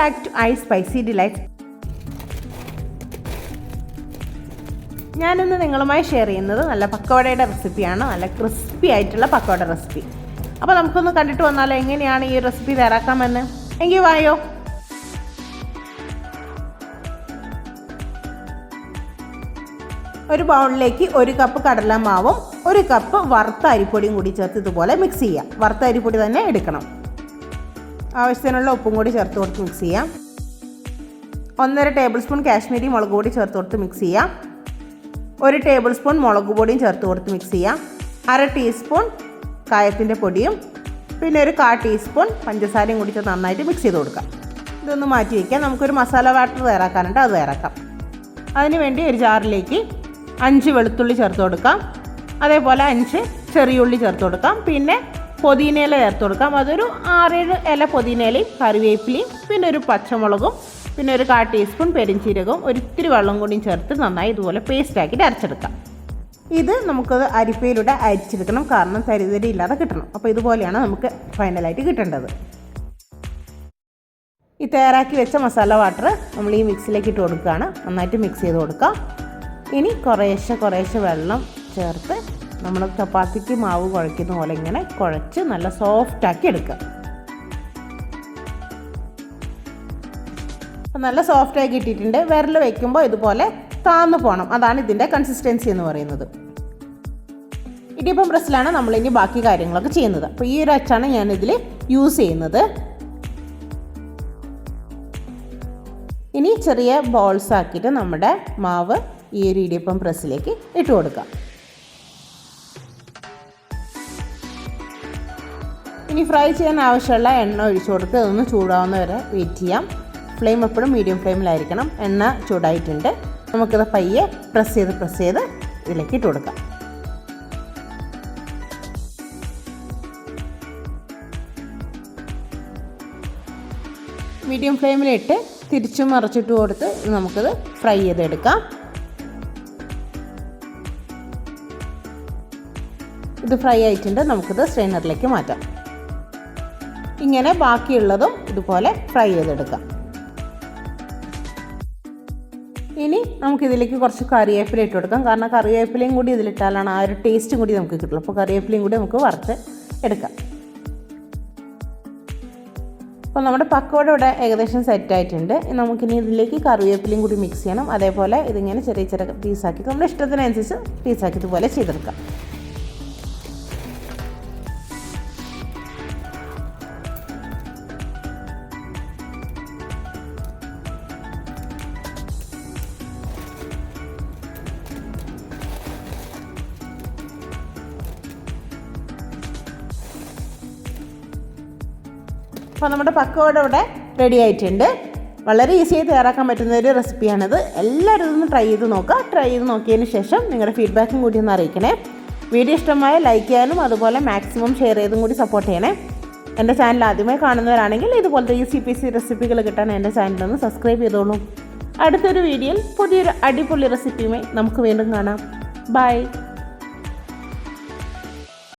Back to I spicy delight. ഞാനിന്ന് നിങ്ങളുമായി share ചെയ്യുന്നത് നല്ല പക്കോടയുടെ റെസിപ്പിയാണ്. നല്ല ക്രിസ്പി ആയിട്ടുള്ള പക്കോട റെസിപ്പി. അപ്പോൾ നമുക്കൊന്ന് കണ്ടിട്ട് വന്നാലോ എങ്ങനെയാണ് ഈ റെസിപ്പി തയ്യാറാക്കാമെന്ന്. എങ്കിൽ വായോ. ഒരു ബൗളിലേക്ക് 1 കപ്പ് കടലമാവും 1 കപ്പ് വറുത്ത അരിപ്പൊടിയും കൂടി ചേർത്ത് ഇതുപോലെ മിക്സ് ചെയ്യാം. വറുത്ത അരിപ്പൊടി തന്നെ എടുക്കണം. ആവശ്യത്തിനുള്ള ഉപ്പും കൂടി ചേർത്ത് കൊടുത്ത് മിക്സ് ചെയ്യാം. 1.5 ടേബിൾ സ്പൂൺ കാശ്മീരി മുളക് പൊടി ചേർത്ത് കൊടുത്ത് മിക്സ് ചെയ്യാം. 1 ടേബിൾ സ്പൂൺ മുളക് പൊടിയും ചേർത്ത് കൊടുത്ത് മിക്സ് ചെയ്യാം. 1/2 ടീസ്പൂൺ കായത്തിൻ്റെ പൊടിയും പിന്നെ 1/4 ടീസ്പൂൺ പഞ്ചസാരയും കൂടി ചേർത്ത് നന്നായിട്ട് മിക്സ് ചെയ്ത് കൊടുക്കാം. ഇതൊന്ന് മാറ്റി വയ്ക്കാം. നമുക്കൊരു മസാല വാട്ടർ തയ്യാറാക്കാനുണ്ട്, അത് തയ്യാറാക്കാം. അതിനുവേണ്ടി ഒരു ജാറിലേക്ക് 5 വെളുത്തുള്ളി ചേർത്ത് കൊടുക്കാം. അതേപോലെ 5 ചെറിയ ഉള്ളി ചേർത്ത് കൊടുക്കാം. പിന്നെ പുതിനയില ചേർത്ത് കൊടുക്കാം. അതൊരു 6-7 ഇല പുതിനയിലയും കറിവേപ്പിലയും പിന്നെ ഒരു പച്ചമുളകും പിന്നെ 1/4 ടീസ്പൂൺ പെരിഞ്ചീരകവും ഒരിത്തിരി വെള്ളം കൂടിയും ചേർത്ത് നന്നായി ഇതുപോലെ പേസ്റ്റാക്കിയിട്ട് അരച്ചെടുക്കാം. ഇത് നമുക്കത് അരിപ്പയിലൂടെ അരിച്ചെടുക്കണം, കാരണം തരിതരി ഇല്ലാതെ കിട്ടണം. അപ്പോൾ ഇതുപോലെയാണ് നമുക്ക് ഫൈനലായിട്ട് കിട്ടേണ്ടത്. ഈ തയ്യാറാക്കി വെച്ച മസാല വാട്ടർ നമ്മൾ ഈ മിക്സിലേക്ക് ഇട്ട് കൊടുക്കുകയാണ്. നന്നായിട്ട് മിക്സ് ചെയ്ത് കൊടുക്കാം. ഇനി കുറേശ്ശെ വെള്ളം ചേർത്ത് നമ്മൾ ചപ്പാത്തിക്ക് മാവ് കുഴയ്ക്കുന്ന പോലെ ഇങ്ങനെ കുഴച്ച് നല്ല സോഫ്റ്റാക്കി എടുക്കുക. അപ്പം നല്ല സോഫ്റ്റാക്കി ഇട്ടിട്ടുണ്ട്. വിരൽ വയ്ക്കുമ്പോൾ ഇതുപോലെ താന്നു പോകണം. അതാണ് ഇതിൻ്റെ കൺസിസ്റ്റൻസി എന്ന് പറയുന്നത്. ഇടിയപ്പം പ്രസ്സിലാണ് നമ്മളിനി ബാക്കി കാര്യങ്ങളൊക്കെ ചെയ്യുന്നത്. അപ്പോൾ ഈ ഒരു അച്ചാണ് ഞാനിതിൽ യൂസ് ചെയ്യുന്നത്. ഇനി ചെറിയ ബോൾസ് ആക്കിയിട്ട് നമ്മുടെ മാവ് ഈ ഒരു ഇടിയപ്പം പ്രസ്സിലേക്ക് ഇട്ട് കൊടുക്കാം. ഇനി ഫ്രൈ ചെയ്യാൻ ആവശ്യമുള്ള എണ്ണ ഒഴിച്ചു കൊടുത്ത് അതൊന്ന് ചൂടാവുന്ന വരെ വെയിറ്റ് ചെയ്യാം. ഫ്ലെയിം എപ്പോഴും മീഡിയം ഫ്ലെയിമിലായിരിക്കണം. എണ്ണ ചൂടായിട്ടുണ്ട്. നമുക്കിത് പയ്യെ പ്രസ് ചെയ്ത് ഇതിലേക്ക് ഇട്ട് കൊടുക്കാം. മീഡിയം ഫ്ലെയിമിലിട്ട് തിരിച്ചും മറിച്ചിട്ട് കൊടുത്ത് നമുക്കിത് ഫ്രൈ ചെയ്തെടുക്കാം. ഇത് ഫ്രൈ ആയിട്ടുണ്ട്. നമുക്കിത് സ്ട്രെയിനറിലേക്ക് മാറ്റാം. ഇങ്ങനെ ബാക്കിയുള്ളതും ഇതുപോലെ ഫ്രൈ ചെയ്തെടുക്കാം. ഇനി നമുക്കിതിലേക്ക് കുറച്ച് കറിവേപ്പില ഇട്ട് കൊടുക്കാം. കാരണം കറിവേപ്പിലയും കൂടി ഇതിലിട്ടാലാണ് ആ ഒരു ടേസ്റ്റും കൂടി നമുക്ക് കിട്ടുള്ളൂ. അപ്പോൾ കറിവേപ്പിലയും കൂടി നമുക്ക് വറുത്ത് എടുക്കാം. അപ്പോൾ നമ്മുടെ പക്കോട ഇവിടെ ഏകദേശം സെറ്റായിട്ടുണ്ട്. നമുക്കിനി ഇതിലേക്ക് കറിവേപ്പിലയും കൂടി മിക്സ് ചെയ്യണം. അതേപോലെ ഇതിങ്ങനെ ചെറിയ പീസാക്കി നമ്മുടെ ഇഷ്ടത്തിനനുസരിച്ച് പീസാക്കി ഇതുപോലെ ചെയ്തെടുക്കാം. അപ്പോൾ നമ്മുടെ പക്കോട ഇവിടെ റെഡി ആയിട്ടുണ്ട്. വളരെ ഈസിയായി തയ്യാറാക്കാൻ പറ്റുന്ന ഒരു റെസിപ്പിയാണിത്. എല്ലാവരും ഇതൊന്ന് ട്രൈ ചെയ്ത് നോക്കുക. ട്രൈ ചെയ്ത് നോക്കിയതിന് ശേഷം നിങ്ങളുടെ ഫീഡ്ബാക്കും കൂടി ഒന്ന് അറിയിക്കണേ. വീഡിയോ ഇഷ്ടമായ ലൈക്ക് ചെയ്യാനും അതുപോലെ മാക്സിമം ഷെയർ ചെയ്തും കൂടി സപ്പോർട്ട് ചെയ്യണേ. എൻ്റെ ചാനൽ ആദ്യമായി കാണുന്നവരാണെങ്കിൽ ഇതുപോലത്തെ ഈസി റെസിപ്പികൾ കിട്ടാൻ എൻ്റെ ചാനലൊന്ന് സബ്സ്ക്രൈബ് ചെയ്തോളൂ. അടുത്തൊരു വീഡിയോയിൽ പുതിയൊരു അടിപൊളി റെസിപ്പിയുമായി നമുക്ക് വീണ്ടും കാണാം. ബൈ.